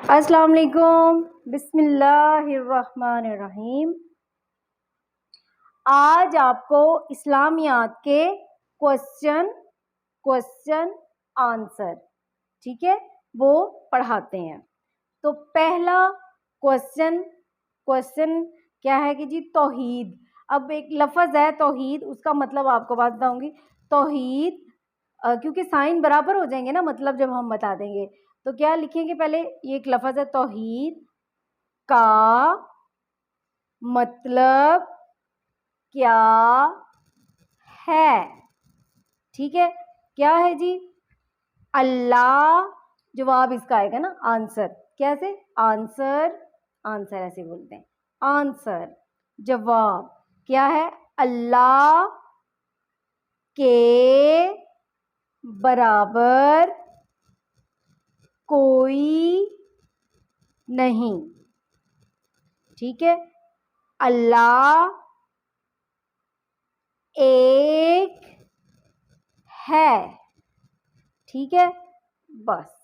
अस्सलाम वालेकुम, बिस्मिल्लाहिर्रहमानिर्रहीम। आज आपको इस्लामियात के क्वेश्चन आंसर, ठीक है, वो पढ़ाते हैं। तो पहला क्वेश्चन क्वेश्चन क्या है कि जी तौहीद। अब एक लफ्ज़ है तौहीद, उसका मतलब आपको बात बताऊंगी। तौहीद क्योंकि साइन बराबर हो जाएंगे ना, मतलब जब हम बता देंगे तो क्या लिखेंगे, पहले ये एक लफ्ज़ है तौहीद का मतलब क्या है। ठीक है, क्या है जी? अल्लाह, जवाब इसका आएगा ना आंसर। कैसे? आंसर, आंसर ऐसे बोलते हैं, आंसर जवाब क्या है? अल्लाह के बराबर कोई नहीं। ठीक है, अल्लाह एक है। ठीक है, बस